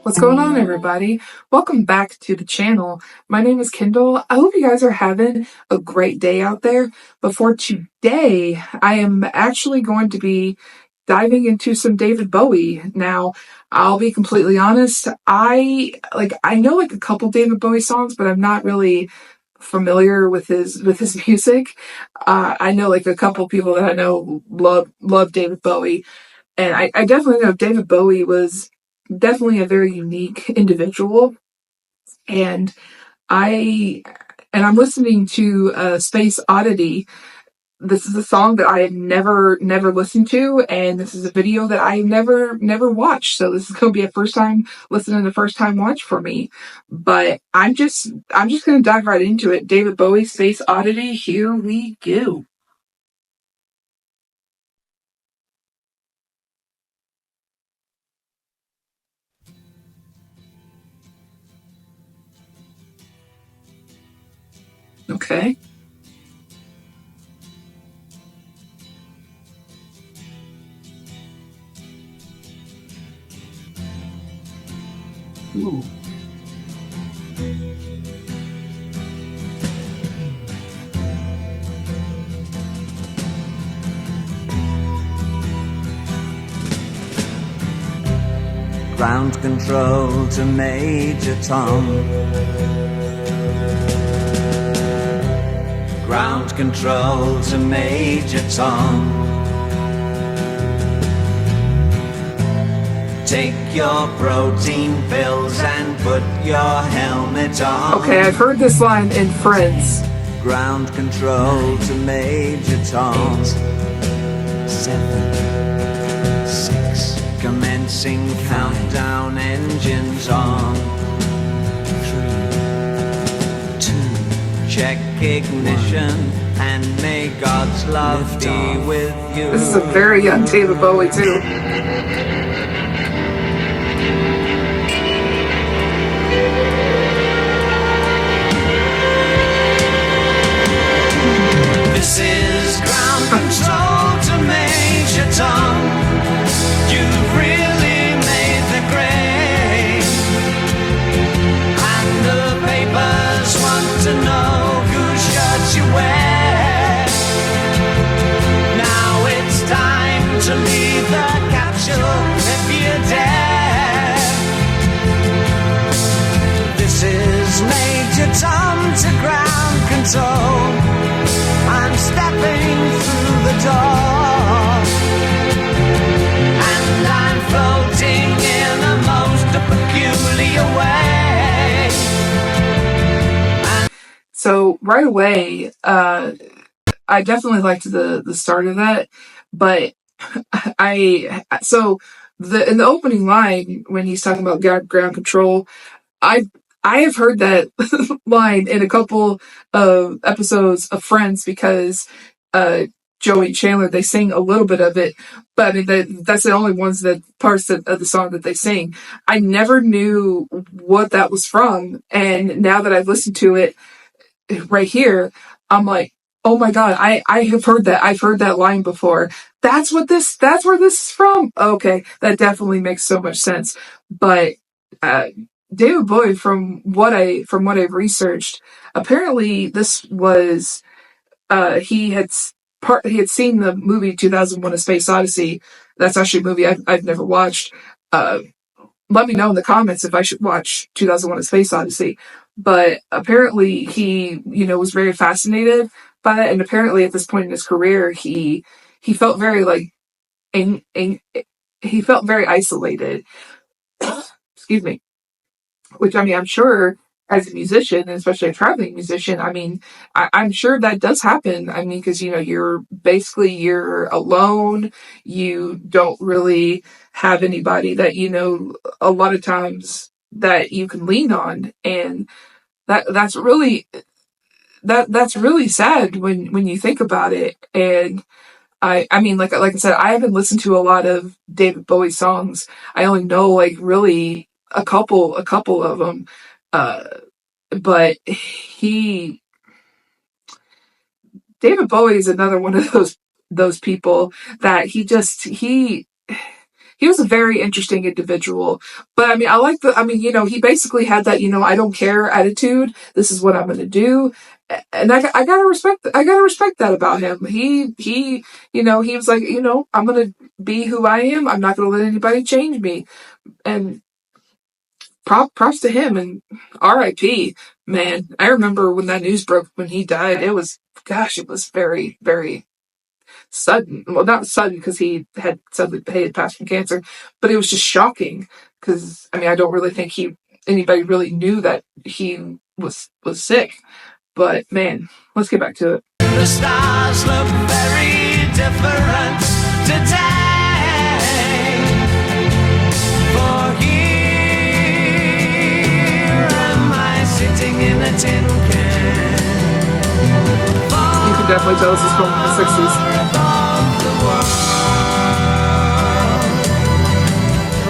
What's going on, everybody? Welcome back to the channel. My name is Kendall. I hope you guys are having a great day out there. But for today, I am actually going to be diving into some David Bowie. Now, I'll be completely honest. I know like a couple David Bowie songs, but I'm not really familiar with his music. I know like a couple people that I know love David Bowie. And I definitely know David Bowie was definitely a very unique individual. And I I'm listening to Space Oddity. This is a song that I had never listened to, and this is a video that I never watched. So this is gonna be a first time listening, a first time watch for me. But I'm just gonna dive right into it. David Bowie, Space Oddity, here we go. Okay. Ooh. Ground control to Major Tom. Ground control to Major Tom. Take your protein pills and put your helmet on. Okay, I've heard this line in Friends. Ground control to Major Tom. 8, 7, 6. Commencing countdown, engines on. 3, 2. Check ignition and may God's love be with you. This is a very young David Bowie too. This is ground control to Major Tom. You've really made the grade, and the papers want to know whose shirt you wear. Now it's time to leave the capsule if you dare. This is Major Tom to ground control. I'm stepping through the door, and I'm floating in a most peculiar way. So right away, I definitely liked the start of that, but in the opening line when he's talking about ground control, I have heard that line in a couple of episodes of Friends because Joey and Chandler, they sing a little bit of it, but I mean that's the only parts of the song that they sing. I never knew what that was from, and now that I've listened to it right here, I'm like, oh my god, I have heard that. I've heard that line before. That's where this is from. Okay, that definitely makes so much sense. But David Bowie, from what I've researched, apparently this was he had seen the movie 2001: A Space Odyssey. That's actually a movie I've never watched. Let me know in the comments if I should watch 2001: A Space Odyssey. But apparently he, was very fascinated by that, and apparently at this point in his career, he felt very like, he felt very isolated. Excuse me. Which, I mean, I'm sure as a musician, and especially a traveling musician, I mean, I'm sure that does happen. I mean, because, you're alone. You don't really have anybody that, a lot of times that you can lean on. And that's really sad when you think about it. And I mean, like I said, I haven't listened to a lot of David Bowie songs. I only know like really a couple of them. But David Bowie is another one of those people that he he was a very interesting individual. But I mean, he basically had that, I don't care attitude. This is what I'm going to do. And I gotta respect that about him. He was like, I'm going to be who I am. I'm not going to let anybody change me. And props to him, and R.I.P. Man, I remember when that news broke when he died. It was very, very sudden. Well, not sudden because he had passed from cancer, but it was just shocking because I don't really think anybody really knew that he was sick. But man, let's get back to it. The stars look very different today. For here am I sitting in a tin can. You can definitely tell this is from the 60s.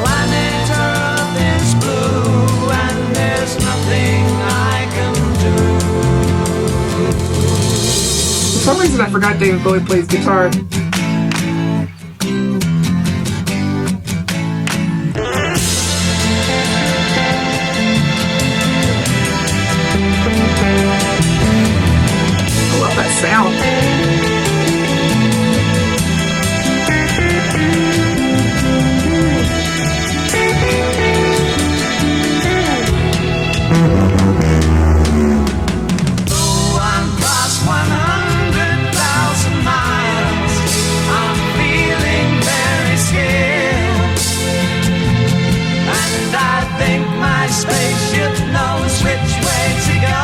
Planet Earth is blue and there's nothing I can do. For some reason, I forgot David Bowie plays guitar. I love that sound. Spaceship knows which way to go.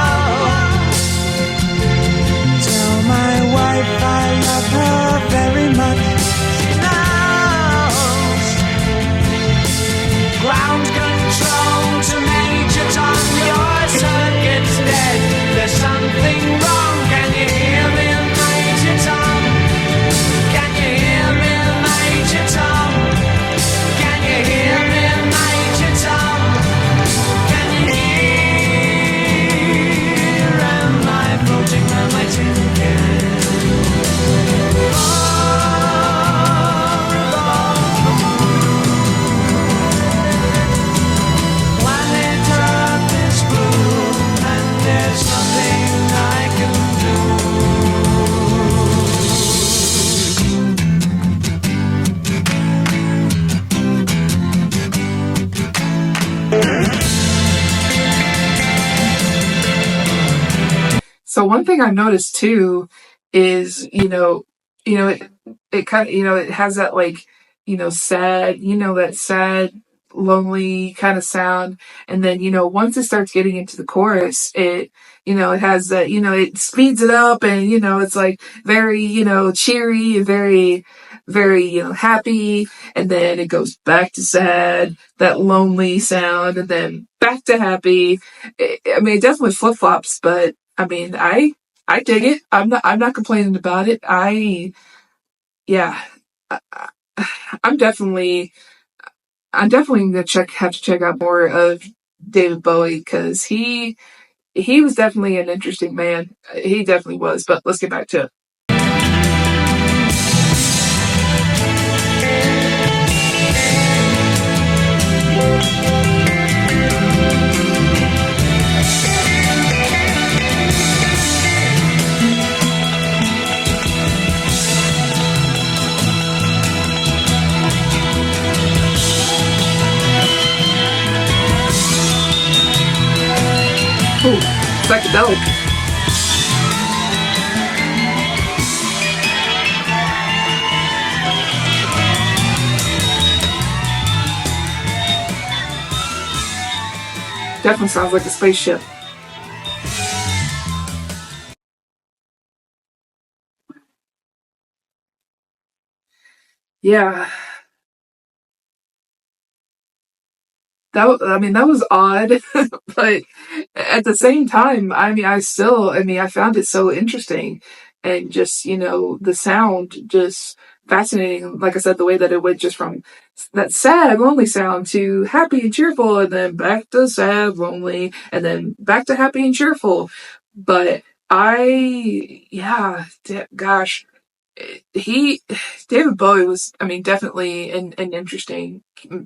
Tell my wife I love her very much. She knows. Ground control to Major Tom. Your circuit's dead. There's something wrong. Can you hear me, Major Tom? Can you hear me, Major Tom? Can you hear me, Major Tom? So one thing I've noticed too is, it kind of, it has that like, sad, that sad, lonely kind of sound. And then, once it starts getting into the chorus, it has that, it speeds it up and, it's like very, cheery and very, very, happy. And then it goes back to sad, that lonely sound, and then back to happy. It definitely flip flops, but I dig it. I'm not complaining about it. Yeah, I, I'm definitely, I'm definitely gonna have to check out more of David Bowie because he was definitely an interesting man. He definitely was. But let's get back to it. Ooh, psychedelic. Definitely sounds like a spaceship. Yeah, that was odd, but at the same time, I found it so interesting, and just the sound just fascinating. Like I said, the way that it went just from that sad, lonely sound to happy and cheerful, and then back to sad, lonely, and then back to happy and cheerful. But gosh, he David Bowie was, I mean, definitely an interesting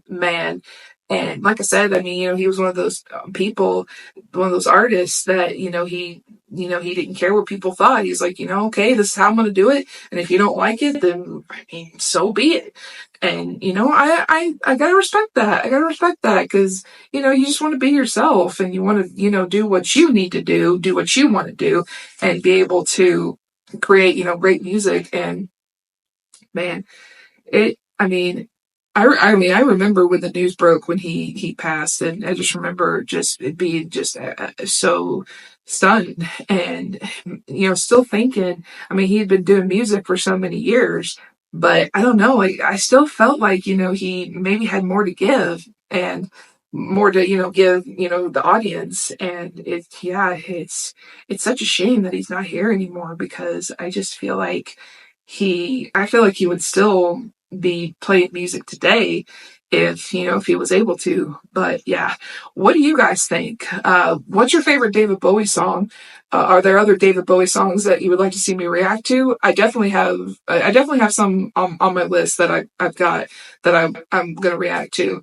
man. And like I said, I mean, he was one of those people, one of those artists that, he didn't care what people thought. He's like, okay, this is how I'm going to do it. And if you don't like it, then, I mean, so be it. And, I gotta respect that. I gotta respect that because, you just want to be yourself and you want to, do what you need to do what you want to do and be able to create, great music. And man, I mean, mean, I remember when the news broke when he passed, and I just remember just it being just so stunned, and still thinking. I mean, he had been doing music for so many years, but I don't know. Like, I still felt like he maybe had more to give and more to give the audience, and it's such a shame that he's not here anymore because I just feel like I feel like he would still be playing music today if he was able to. But yeah, what do you guys think? What's your favorite David Bowie song? Are there other David Bowie songs that you would like to see me react to? I definitely have some on my list that I've got that I'm gonna react to.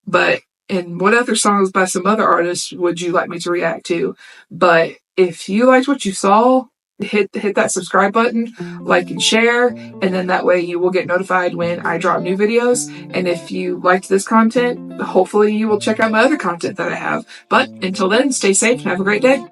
But and what other songs by some other artists would you like me to react to? But if you liked what you saw, hit that subscribe button, like and share, and then that way you will get notified when I drop new videos. And if you liked this content, hopefully you will check out my other content that I have. But until then, stay safe and have a great day.